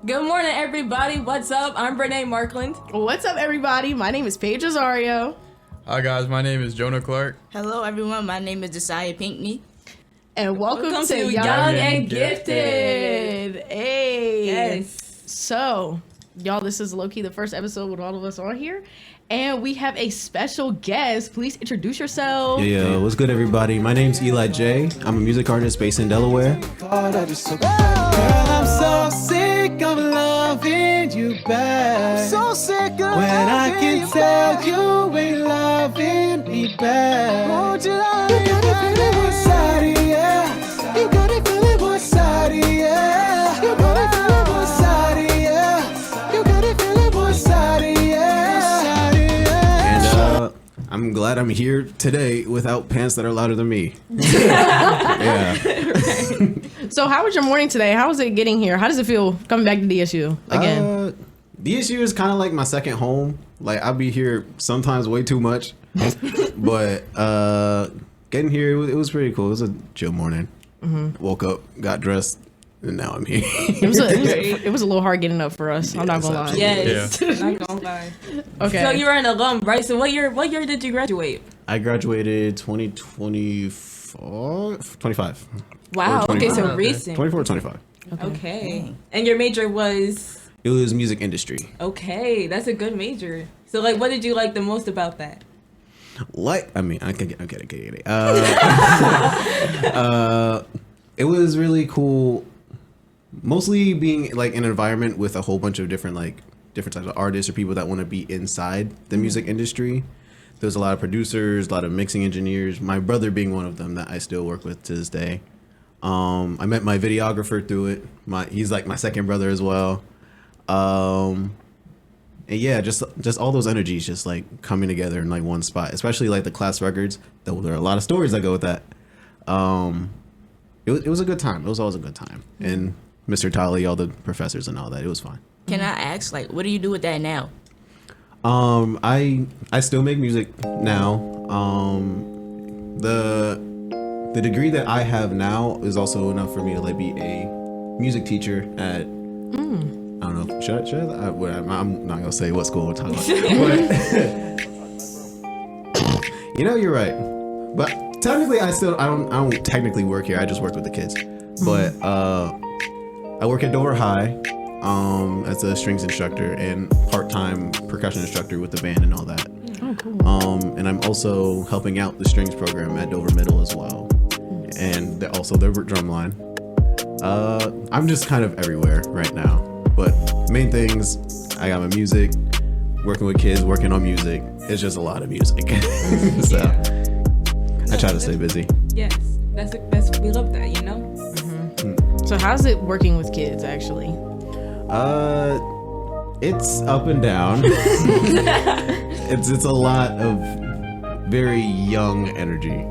Good morning, everybody. What's up? I'm Brene Markland. What's up, everybody? My name is Paige Rosario. Hi, guys. My name is Jonah Clark. Hello, everyone. My name is Josiah Pinckney. And welcome to Young and Gifted. Hey. Yes. So, y'all, this is low-key the first episode with all of us on here. And we have a special guest. Please introduce yourself. Yeah, what's good, everybody? My name's Eli J. I'm a music artist based in Delaware. Girl, I'm so sick of loving you back. So sick of when I can tell you ain't loving me back. Won't you lie? You got it feeling inside of you. You got it feeling inside of you. You got it feeling inside of you. You got it feeling inside of you. And I'm glad I'm here today without pants that are louder than me. Yeah. So how was your morning today? How was it getting here? How does it feel coming back to DSU again? DSU is kind of like my second home. Like, I'll be here sometimes way too much. But getting here, it was pretty cool. It was a chill morning. Mm-hmm. Woke up, got dressed, and now I'm here. It was a little hard getting up for us. I'm not gonna lie. Yes. Not gonna lie. Okay. So you were an alum, right? So what year did you graduate? I graduated 25. Wow. Okay, so Okay. recent. 24 or 25. Okay. And your major was? It was music industry. Okay, that's a good major. So like, what did you like the most about that? It was really cool. Mostly being like in an environment with a whole bunch of different types of artists or people that want to be inside the music industry. There's a lot of producers, a lot of mixing engineers. My brother being one of them that I still work with to this day. I met my videographer through it. He's like my second brother as well. And yeah, just all those energies just like coming together in like one spot, especially like the class records. There are a lot of stories that go with that. It was a good time. It was always a good time. And Mr. Tolly, all the professors and all that, it was fun. Can I ask, like, what do you do with that now? I still make music now. The degree that I have now is also enough for me to like be a music teacher at I don't know. Should I? I'm not gonna say what school we're talking about. But, you're right. But technically, I don't technically work here. I just work with the kids. But I work at Dover High as a strings instructor and part-time percussion instructor with the band and all that. Oh, cool. And I'm also helping out the strings program at Dover Middle as well, and also their drum line. I'm just kind of everywhere right now, but main things, I got my music, working with kids, working on music. It's just a lot of music. So I try to stay busy. Yes, that's we love that, you know. So how's it working with kids actually? It's up and down. It's a lot of very young energy.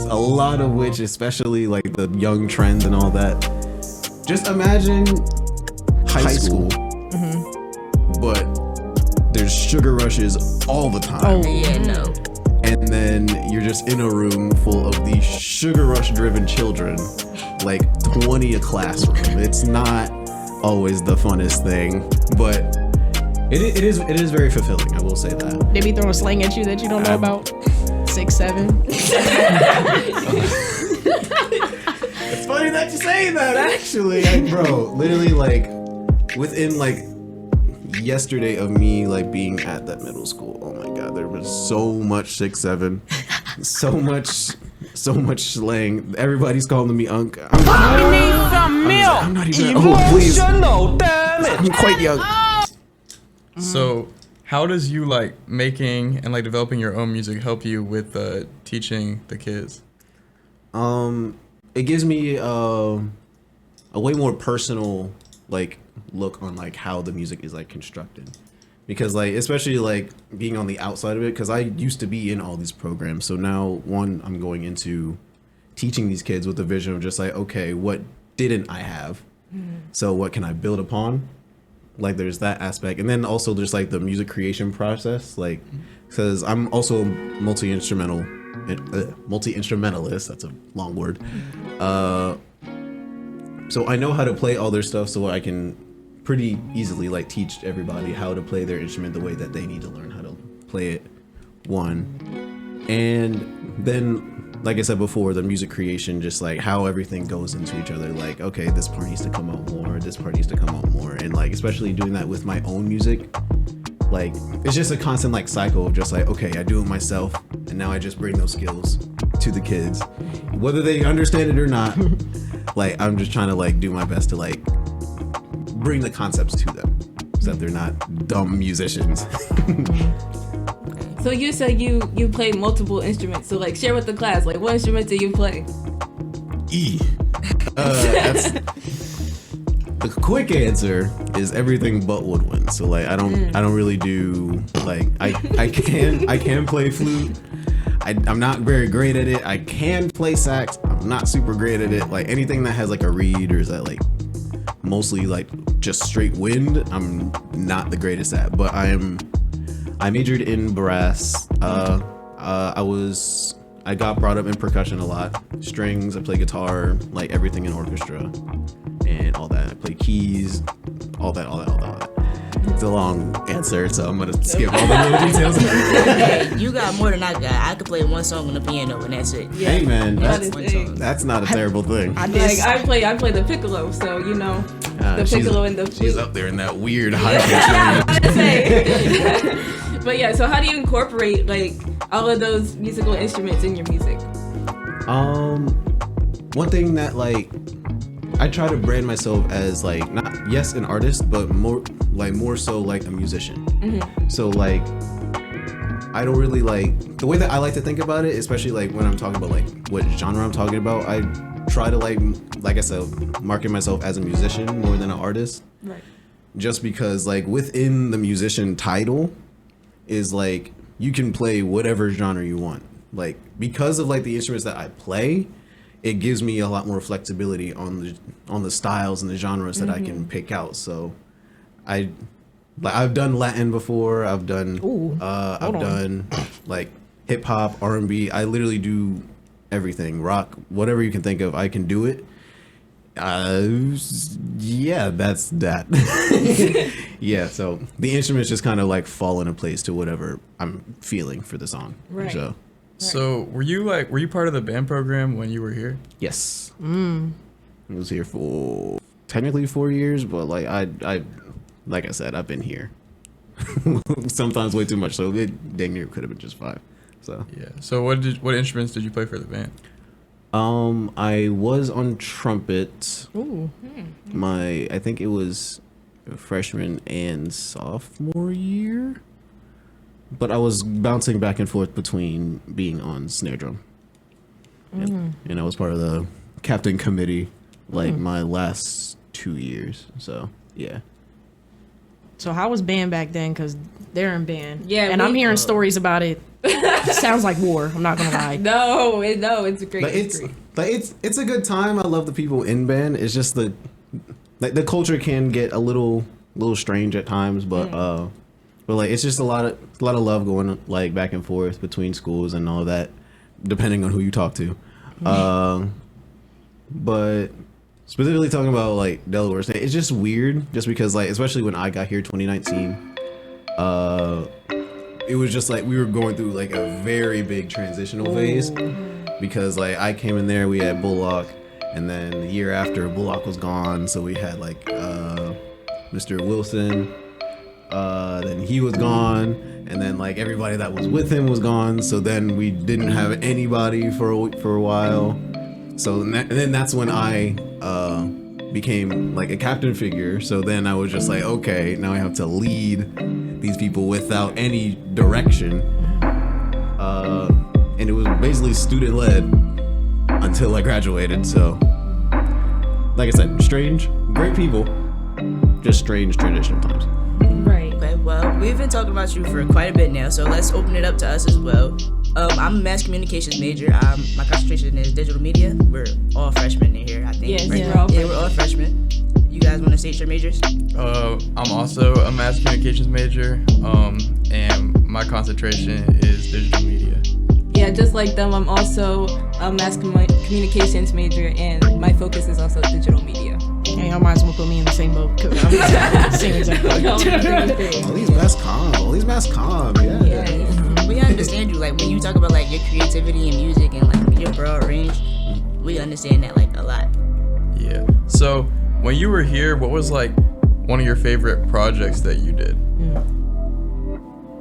A lot of which, especially like the young trends and all that. Just imagine high school, but there's sugar rushes all the time. Oh Yeah, no. And then you're just in a room full of these sugar rush driven children, like 20 a classroom. It's not always the funnest thing, but it is very fulfilling, I will say that. They be throwing slang at you that you don't know about? 6, 7. It's funny that you say that, actually. Like, bro, literally, like, within, like, yesterday of me, like, being at that middle school, oh my god, there was so much 6, 7, so much slang. Everybody's calling me Unc. I'm not even, please. Damn it. I'm quite young. So, how does you like making and like developing your own music help you with teaching the kids? It gives me a way more personal like look on like how the music is like constructed, because like especially like being on the outside of it, because I used to be in all these programs, so now I'm going into teaching these kids with the vision of just like, okay, what didn't I have, so what can I build upon? Like there's that aspect, and then also there's like the music creation process, like because I'm also multi-instrumentalist, that's a long word, so I know how to play all their stuff so I can pretty easily like teach everybody how to play their instrument the way that they need to learn how to play it. One, and then like I said before, the music creation, just like how everything goes into each other. Like, okay, this part needs to come out more, this part needs to come out more, and like especially doing that with my own music, like it's just a constant like cycle of just like, okay, I do it myself, and now I just bring those skills to the kids, whether they understand it or not. Like I'm just trying to like do my best to like bring the concepts to them so that they're not dumb musicians. So you said you play multiple instruments. So like share with the class, like what instruments do you play? That's the quick answer is everything but woodwind. So like I don't really do like I can play flute. I'm not very great at it. I can play sax. I'm not super great at it. Like anything that has like a reed or is that like mostly like just straight wind, I'm not the greatest at. But I majored in brass. I got brought up in percussion a lot. Strings, I play guitar, like everything in orchestra and all that. I play keys, all that. It's a long answer, so I'm gonna skip all the little details. Hey, you got more than I got. I could play one song on the piano and that's it. Yeah. Hey man, Honestly. that's not a terrible thing. Like I play the piccolo, so you know the piccolo and the flute. She's up there in that weird high Yeah, pitch. I was gonna say. But yeah, so how do you incorporate like all of those musical instruments in your music? One thing that like I try to brand myself as like not an artist, but more so like a musician. Mm-hmm. So like I don't really like the way that I like to think about it, especially like when I'm talking about like what genre I'm talking about. I try to like I said, market myself as a musician more than an artist. Right. Just because like within the musician title is like you can play whatever genre you want. Like because of like the instruments that I play, it gives me a lot more flexibility on the styles and the genres that I can pick out. So I've done Latin before. I've done done like hip hop, R&B. I literally do everything, rock, whatever you can think of. I can do it. Yeah, that's that. Yeah, so the instruments just kind of like fall into place to whatever I'm feeling for the song. Right. So were you part of the band program when you were here? Yes. I was here for technically 4 years, but like I like I said, I've been here sometimes way too much, so it dang near could have been just 5. So yeah. So what instruments did you play for the band? I was on trumpet. Ooh. I think it was freshman and sophomore year, but I was bouncing back and forth between being on snare drum. And I was part of the captain committee like my last 2 years. So yeah. So how was band back then? Because they're in band. Yeah, and I'm hearing stories about it. Sounds like war. I'm not gonna lie. No, it's a great. It's a good time. I love the people in band. It's just the culture can get a little strange at times, but like it's just a lot of love going like back and forth between schools and all that, depending on who you talk to. But specifically talking about like Delaware State, it's just weird, just because like especially when I got here 2019, it was just like we were going through like a very big transitional phase, because like I came in there, we had Bullock, and then the year after Bullock was gone, so we had like Mr. Wilson, then he was gone, and then like everybody that was with him was gone, so then we didn't have anybody for a while. So then that's when I became like a captain figure. So then I was just like, okay, now I have to lead these people without any direction. And it was basically student led until I graduated. So like I said, strange, great people, just strange transitional times. Right. Okay, well, we've been talking about you for quite a bit now, so let's open it up to us as well. I'm a mass communications major. My concentration is digital media. We're all freshmen in here, I think. Yes, right? we're all we're all freshmen. You guys want to state your majors? I'm also a mass communications major, and my concentration is digital media. Yeah, just like them, I'm also a mass communications major, and my focus is also digital media. And y'all might as well put me in the same boat. 'Cause I'm same exact thing. All these mass calm. Yeah. We understand you. Like when you talk about like your creativity and music and like your broad range, we understand that like a lot. Yeah. So when you were here, what was like one of your favorite projects that you did?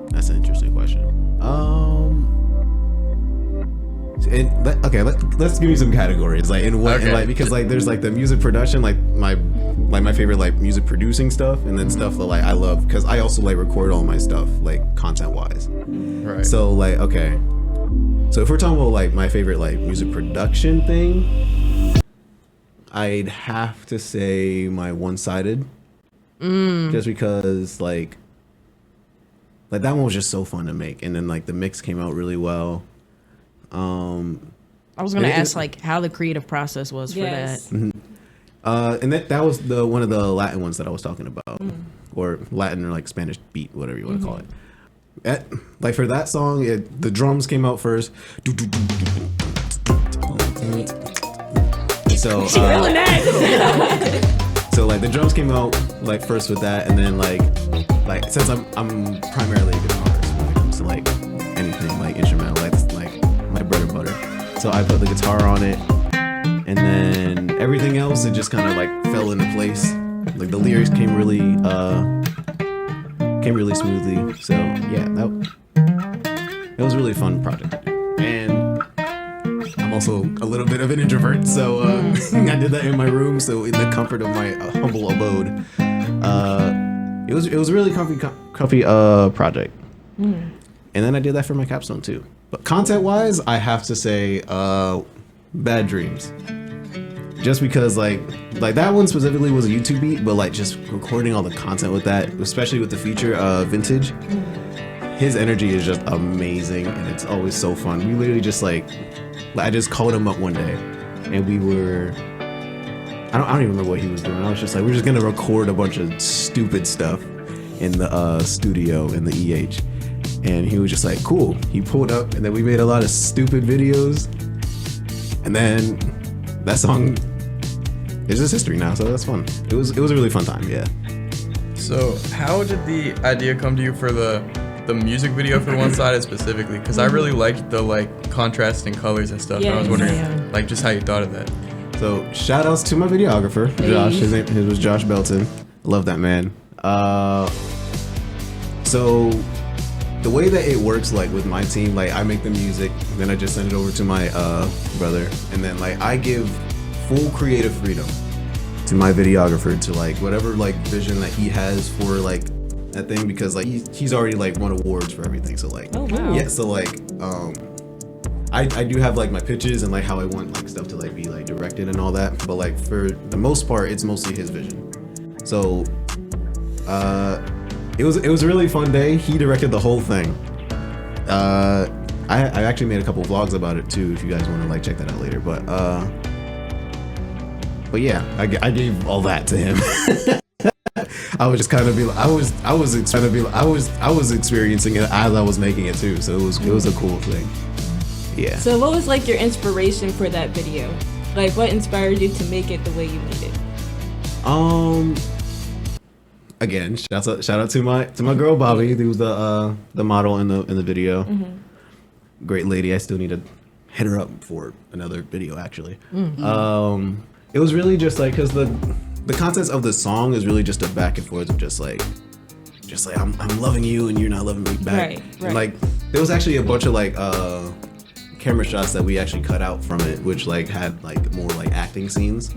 That's an interesting question. Let's give you some categories. Like in what, Okay. like because like there's like the music production, like my favorite like music producing stuff, and then stuff that like I love because I also like record all my stuff like content wise. Right. So like okay, so if we're talking about like my favorite like music production thing, I'd have to say my One-Sided, just because like that one was just so fun to make, and then like the mix came out really well. I was gonna ask like how the creative process was for Yes. that. And that was the one of the Latin ones that I was talking about, or Latin or like Spanish beat, whatever you want to call it. Like for that song, the drums came out first. So so like the drums came out like first with that, and then like since I'm primarily a guitarist when it comes to like anything like instrumental, that's like my bread and butter. So I put the guitar on it, and then everything else it just kind of like fell into place. Like the lyrics came really smoothly. So yeah, that was a really fun project to do. And I'm also a little bit of an introvert, so I did that in my room. So in the comfort of my humble abode, it was a really comfy project. And then I did that for my capstone too. But content-wise, I have to say, Bad Dreams. Just because like that one specifically was a YouTube beat, but like just recording all the content with that, especially with the feature Vintage, his energy is just amazing, and it's always so fun. We literally just like I just called him up one day, and we were I don't even remember what he was doing. I was just like, we're just gonna record a bunch of stupid stuff in the studio in the EH. And he was just like, cool. He pulled up, and then we made a lot of stupid videos. And then that song is just history now, so that's fun. It was a really fun time, yeah. So how did the idea come to you for the music video for One-Sided specifically? Because I really liked the like contrasting colors and stuff. And I was wondering like just how you thought of that. So shout outs to my videographer, Josh. His was Josh Belton. Love that man. So the way that it works, like with my team, like I make the music, then I just send it over to my brother, and then like I give full creative freedom to my videographer to like whatever like vision that he has for like that thing, because like he's already like won awards for everything. So like yeah, so like I do have like my pitches and like how I want like stuff to like be like directed and all that, but like for the most part it's mostly his vision. So it was a really fun day. He directed the whole thing. I actually made a couple vlogs about it too, if you guys want to like check that out later. But yeah, I gave all that to him. I was just kind of I was experiencing it as I was making it too. So it was a cool thing. Yeah. So what was like your inspiration for that video? Like what inspired you to make it the way you made it? Again, shout out to my girl Bobby, who was the model in the video. Great lady. I still need to hit her up for another video actually. It was really just like, because the contents of the song is really just a back and forth of just like I'm loving you and you're not loving me back. Right. And like there was actually a bunch of like camera shots that we actually cut out from it, which like had like more like acting scenes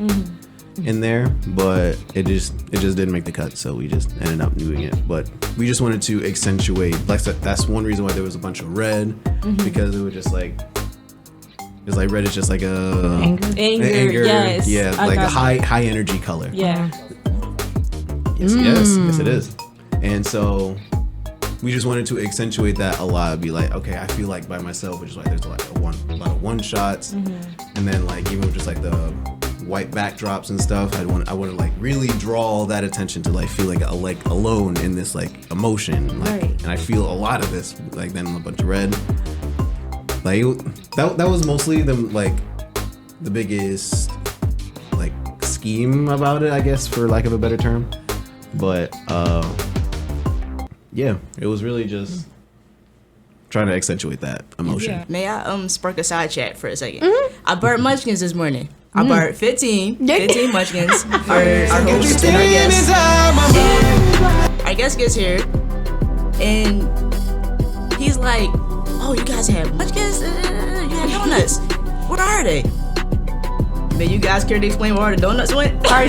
in there, but it just didn't make the cut, so we just ended up doing it. But we just wanted to accentuate, like that's one reason why there was a bunch of red, because it was just like it's like red is just like a anger, yes, yeah, like a high energy color. Yeah. Yes it is. And so we just wanted to accentuate that a lot, be like, okay, I feel like by myself, which is like there's a lot of one shots, and then like even with just like the white backdrops and stuff, I want to like really draw that attention to like feeling like alone in this like emotion, like, and I feel a lot of this, like then a bunch of red, like that was mostly the biggest like scheme about it, I guess, for lack of a better term. But yeah, it was really just trying to accentuate that emotion. Yeah. May I spark a side chat for a second? I bought munchkins this morning. I bought 15 munchkins. Our host and our guest. And our guest gets here, and he's like, "Oh, you guys have munchkins? You have donuts. What are they?" Man, you guys care to explain where the donuts went? All right,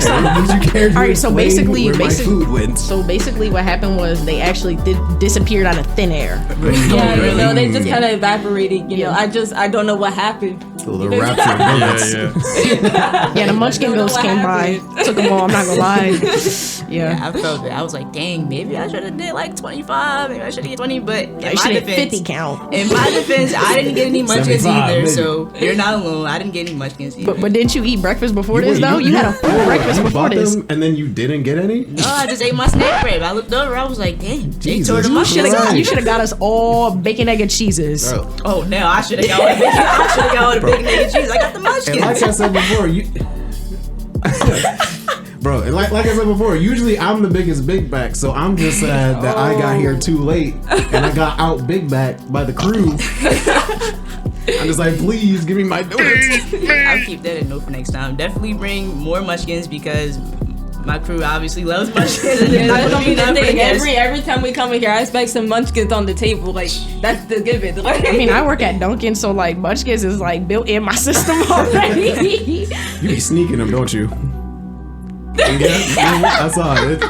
so basically, where my food went. So basically, what happened was they actually disappeared out of thin air. Yeah, you know, they just kind of evaporated. You know, I don't know what happened. The rapture of donuts. Yeah, the Munchkin ghost came by, took them all. I'm not gonna lie. Yeah, I felt it. I was like, dang, maybe I should have did like 25. Maybe I should have get 20. But in I my should have defense, 50 count. in my defense, I didn't get any munchkins 75, either. maybe. So you're not alone. I didn't get any munchkins either. But didn't you eat breakfast before this though? You had a full breakfast You before bought this. them and then you didn't get any? No, I just ate my snack bread. I looked over. I was like, damn, Jake Jesus, tore the you munchkins. should've- You should have got us all bacon, egg, and cheeses. Bro. Oh, now I should have got all the bacon. I should have got all the bacon, egg, and cheese. I got the And munchkins. like I said before, bro, and like I said before, usually I'm the biggest big back, so I'm just sad that I got here too late and I got out big back by the crew. I'm just like, please give me my donuts. I'll keep that in note for next time. Definitely bring more munchkins because my crew obviously loves munchkins. And Yeah, not that's gonna gonna be the none for thing. guests. Every time we come in here, I expect some munchkins on the table. Like that's the given. Like, I mean, I work at Dunkin', so like Munchkins is like built in my system already. You be sneaking them, don't you? Yeah, I saw it.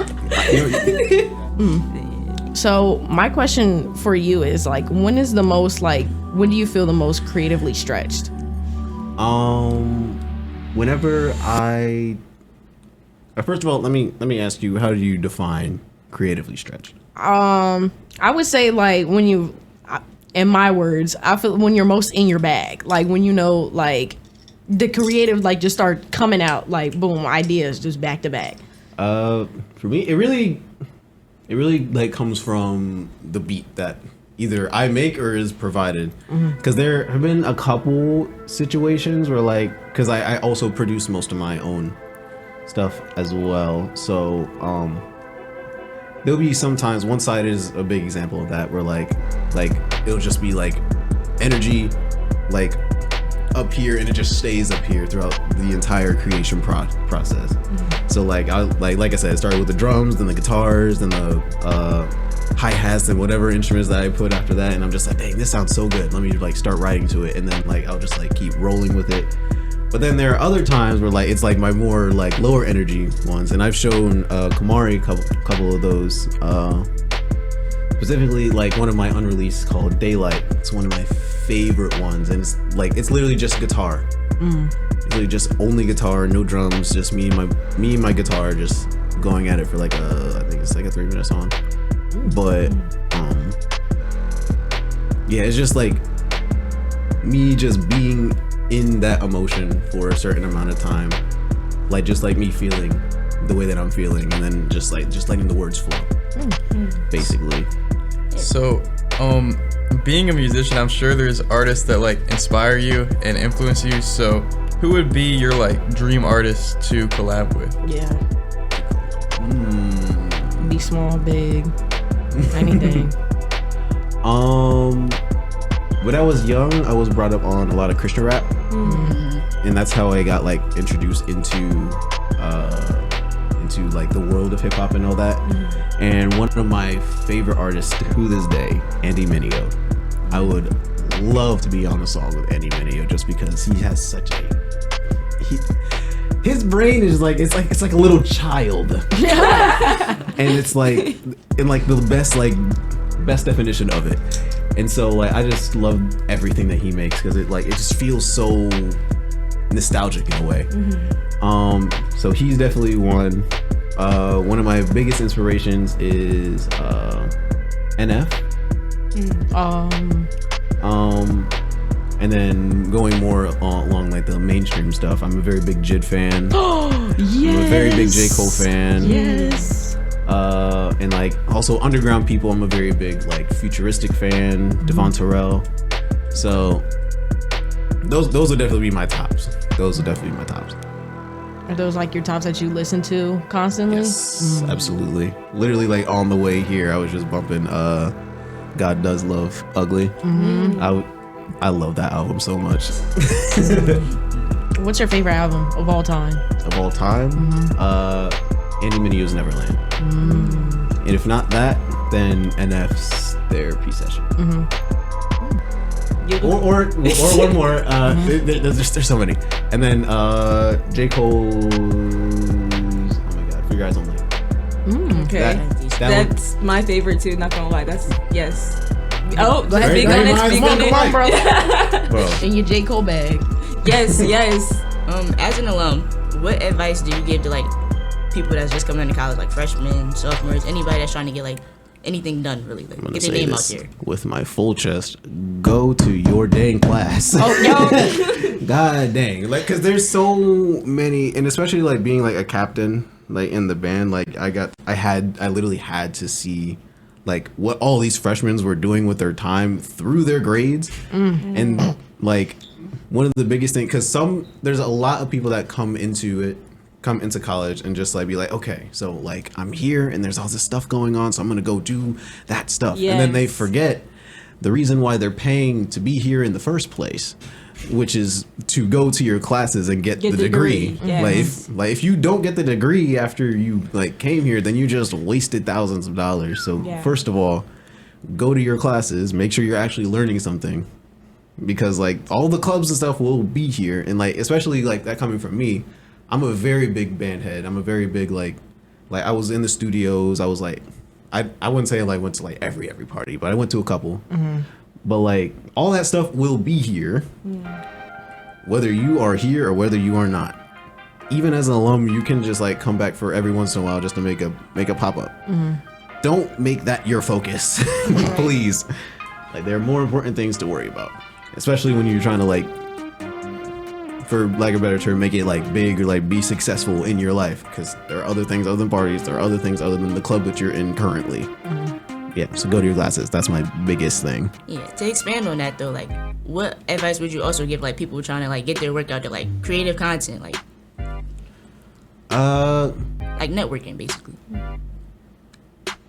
So my question for you is like, when do you feel the most creatively stretched? Whenever first of all, let me ask you, how do you define creatively stretched? I would say like when you, in my words, I feel when you're most in your bag, like when you know like the creative like just start coming out like boom, ideas just back to back. For me, it really like comes from the beat that either I make or is provided. Because there have been a couple situations where like, because I also produce most of my own stuff as well. So there'll be sometimes, one side is a big example of that, where like it'll just be like energy like up here and it just stays up here throughout the entire creation process. So like like I said, it started with the drums, then the guitars, then the hi-hats and whatever instruments that I put after that, and I'm just like, dang, this sounds so good, let me like start writing to it, and then like I'll just like keep rolling with it. But then there are other times where like it's like my more like lower energy ones, and I've shown Kamari a couple of those, specifically like one of my unreleased called Daylight. It's one of my favorite ones, and it's literally just guitar. It's literally just only guitar, no drums, just me and my guitar just going at it for like I think it's like a 3-minute song. But yeah, it's just like me just being in that emotion for a certain amount of time, like just like me feeling the way that I'm feeling, and then just letting the words flow, basically. So, being a musician, I'm sure there's artists that like inspire you and influence you. So, who would be your like dream artist to collab with? Yeah. Be small, big, anything. When I was young, I was brought up on a lot of Christian rap, and that's how I got like introduced into like the world of hip hop and all that. And one of my favorite artists to this day, Andy Mineo. I would love to be on a song with Andy Mineo just because he has such his brain is like it's like a little child, and it's like in like the best definition of it. And so like I just love everything that he makes because it just feels so nostalgic in a way. So he's definitely one. One of my biggest inspirations is NF. And then going more along like the mainstream stuff, I'm a very big Jid fan. Yes. I'm a very big J. Cole fan. Yes. And like also underground people, I'm a very big like futuristic fan. Devon Terrell. So those will definitely be my tops. Are those like your tops that you listen to constantly? Yes, absolutely. Literally, like on the way here, I was just bumping God Does Love Ugly. I love that album so much. What's your favorite album of all time? Of all time? Andy Minute's Neverland. And if not that, then NF's Therapy Session. Or one more. There's so many. And then J. Cole's, oh my god, For Your Eyes Only. Okay. That's my favorite too, not gonna lie. That's, yes. Oh, go ahead, speak on it. Come on, bro. In your J. Cole bag. Yes. As an alum, what advice do you give to like people that's just coming into college, like freshmen, sophomores, anybody that's trying to get like anything done, really, like get their name out there? With my full chest, go to your dang class. God dang, like, cause there's so many, and especially like being like a captain, like in the band, like I literally had to see like what all these freshmen were doing with their time through their grades, and like one of the biggest things, because there's a lot of people that come into college and just like be like, okay, so like I'm here and there's all this stuff going on, so I'm gonna go do that stuff. And then they forget the reason why they're paying to be here in the first place, which is to go to your classes and get the degree. Yes. Like if you don't get the degree after you like came here, then you just wasted thousands of dollars. So first of all, go to your classes, make sure you're actually learning something, because like all the clubs and stuff will be here. And like, especially like that coming from me, I'm a very big band head. I'm a very big like I was in the studios. I was like, I wouldn't say I like went to like every party, but I went to a couple. But like all that stuff will be here, whether you are here or whether you are not. Even as an alum, you can just like come back for every once in a while just to make a pop up. Don't make that your focus, please. Like there are more important things to worry about, especially when you're trying to like, for lack of a better term, make it like big or like be successful in your life, because there are other things other than parties, there are other things other than the club that you're in currently. Yeah, so go to your classes. That's my biggest thing. Yeah, to expand on that though, like what advice would you also give like people trying to like get their work out there, like creative content, like networking basically?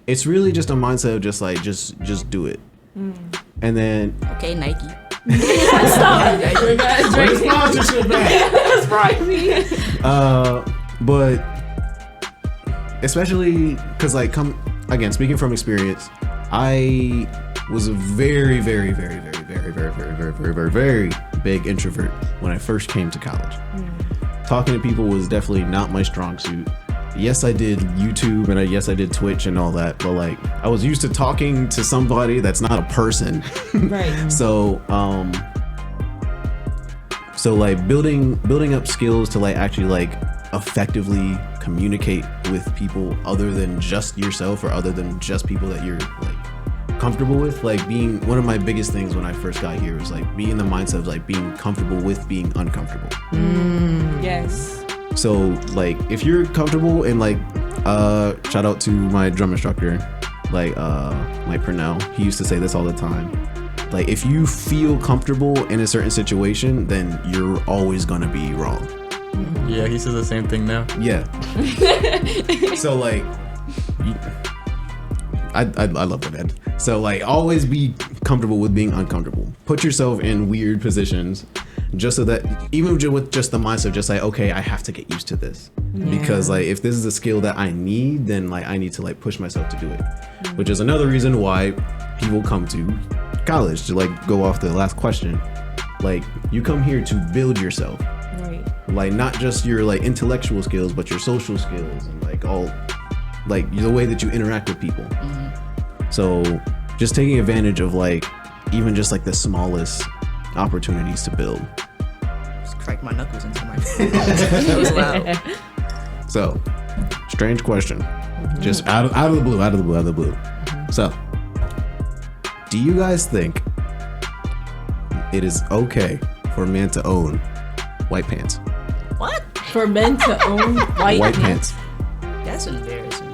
It's really just a mindset of just like just do it. And then okay, Nike. But especially because like again, speaking from experience, I was a very big introvert when I first came to college. Talking to people was definitely not my strong suit. Yes, I did YouTube and yes, I did Twitch and all that, but like I was used to talking to somebody that's not a person. Right. So like building up skills to like actually like effectively communicate with people other than just yourself or other than just people that you're like comfortable with. Like being one of my biggest things when I first got here was like being in the mindset of like being comfortable with being uncomfortable. Yes. So like if you're comfortable and like shout out to my drum instructor, like Mike Purnell, he used to say this all the time. Like if you feel comfortable in a certain situation, then you're always gonna be wrong. Yeah, he says the same thing now. Yeah. So like I love that, man. So like always be comfortable with being uncomfortable. Put yourself in weird positions just so that even with just the mindset of just like, okay, I have to get used to this. Because like if this is a skill that I need, then like I need to like push myself to do it. Which is another reason why people come to college, to like go off the last question. Like you come here to build yourself. Right. Like not just your like intellectual skills, but your social skills and like all like the way that you interact with people. So just taking advantage of like even just like the smallest opportunities to build. Just crack my knuckles into my that was loud. So strange question. Just out of the blue. So do you guys think it is okay for a man to own white pants? What? For men to own white pants? That's embarrassing.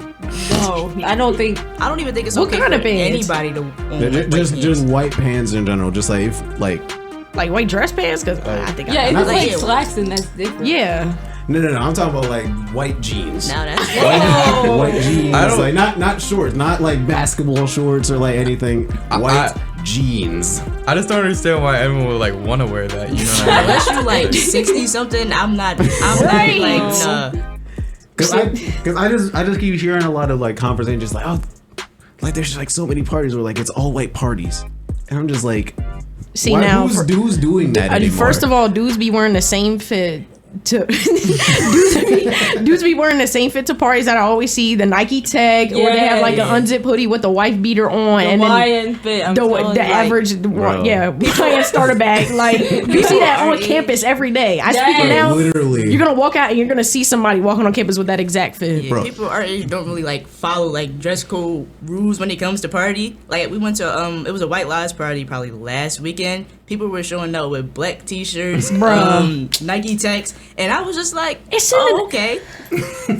No, I don't even think it's What okay kind for of pants? anybody to own Just white pants in general. Just like if, like white dress pants, because I think yeah, I if know. it's like Yeah. slacks, then that's different. Yeah. No. I'm talking about like white jeans. Now that's White jeans. Like not shorts, not like basketball shorts or like anything. White jeans. I just don't understand why everyone would like want to wear that. You know what I mean? Unless you like 60 something, I'm not like nah. Cause I just keep hearing a lot of like conversations just like, oh, like there's like so many parties where like it's all white parties, and I'm just like, see, now who's doing that anymore? First of all, dudes be wearing the same fit to dudes be wearing the same fit to parties that I always see, the Nike tag, or they have like an unzip hoodie with the wife beater on, the and Hawaiian fit. the average, Hawaiian starter bag. Like you see that on campus every day. I speak now. Literally, you're gonna walk out and you're gonna see somebody walking on campus with that exact fit. Yeah, people don't really like follow like dress code rules when it comes to party. Like we went to it was a White Lives party probably last weekend. People were showing up with black t-shirts, Nike tags, and I was just like, okay.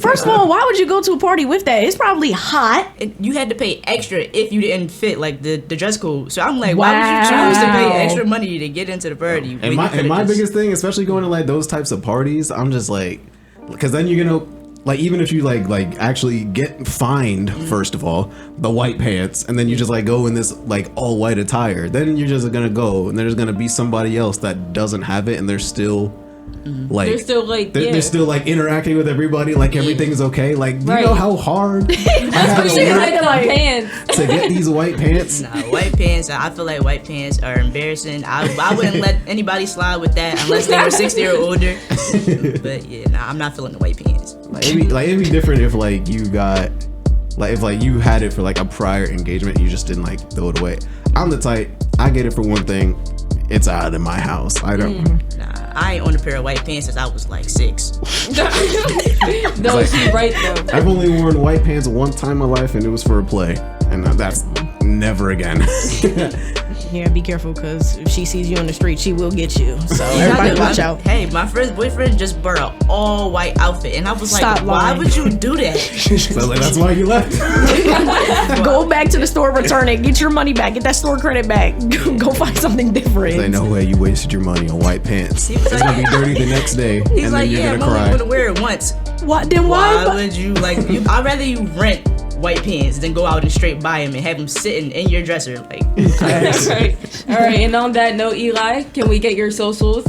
First of all, why would you go to a party with that? It's probably hot. And you had to pay extra if you didn't fit like the dress code. So I'm like, why would you choose to pay extra money to get into the party? And my biggest thing, especially going to like those types of parties, I'm just like, because then you're gonna. Like even if you like actually get fined, first of all, the white pants, and then you just like go in this like all white attire, then you're just gonna go and there's gonna be somebody else that doesn't have it, and they're still like they're still like interacting with everybody like everything's okay. Like you know how hard I had to get these white pants? Nah, white pants. I feel like white pants are embarrassing. I wouldn't let anybody slide with that unless they were 60 or older. But yeah, nah, I'm not feeling the white pants. Like it'd be different if like you got like if like you had it for like a prior engagement and you just didn't like throw it away. I'm the type, I get it for one thing, it's out of my house. I don't Nah, I ain't owned a pair of white pants since I was like 6. No, she's right though. I've only worn white pants one time in my life, and it was for a play, and that's never again. Yeah, be careful, because if she sees you on the street, she will get you. So everybody watch out. Hey, my friend's boyfriend just bought an all white outfit, and I was like, why would you do that? So like, that's why you left. Go back to the store, return it, get your money back, get that store credit back. Go find something different. Like, no way you wasted your money on white pants. It's gonna be dirty the next day, he's and like, then you're I'm gonna cry. only gonna wear it once. What? Then why would you like? I'd rather you rent white pants than go out and straight buy them and have them sitting in your dresser. Like, all right. And on that note, Eli, can we get your socials?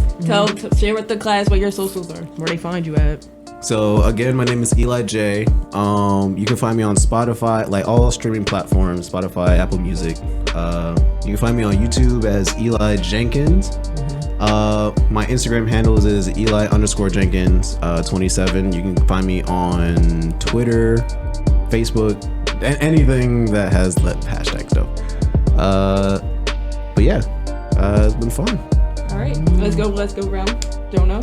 Share with the class what your socials are. Where they find you at? So again, my name is Eli J. You can find me on Spotify, like all streaming platforms, Spotify, Apple Music. You can find me on YouTube as Eli Jenkins. My Instagram handles is Eli_Jenkins 27. You can find me on Twitter, Facebook, anything that has that hashtag stuff. But yeah, it's been fun. All right, let's go round. Jonah.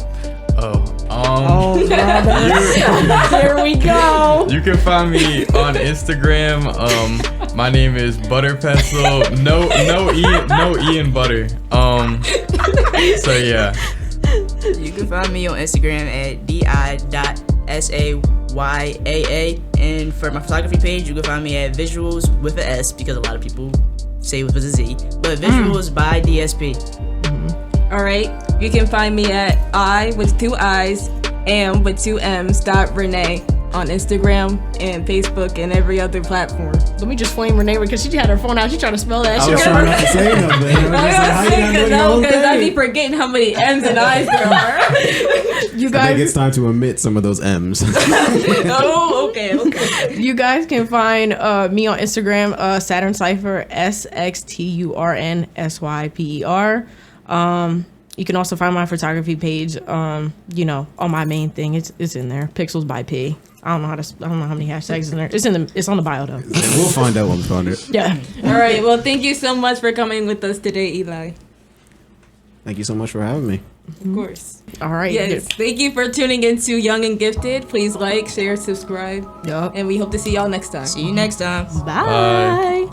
Here we go. You can find me on Instagram. My name is Butterpencil. No E in butter. So yeah. You can find me on Instagram at di.sayyaa, and for my photography page, you can find me at Visuals with an S, because a lot of people say it with a Z, but Visuals by DSP. All right, you can find me at I with 2 I's and with 2 M's .Renee on Instagram and Facebook and every other platform. Let me just flame Renee because she had her phone out. She tried to spell that shit. I was trying not to say nothing. Because I be forgetting how many M's and I's there are. You guys, I think it's time to omit some of those M's. Oh, okay. You guys can find me on Instagram, Saturn Cypher, SXTURNSYPER. You can also find my photography page, on my main thing. It's in there. Pixels by P. I don't know how many hashtags in there. It's on the bio though. We'll find out when we find it. Yeah. All right. Well, thank you so much for coming with us today, Eli. Thank you so much for having me. Of course. All right. Yes. Thank you for tuning into Young and Gifted. Please like, share, subscribe. Yup. And we hope to see y'all next time. See you next time. Bye.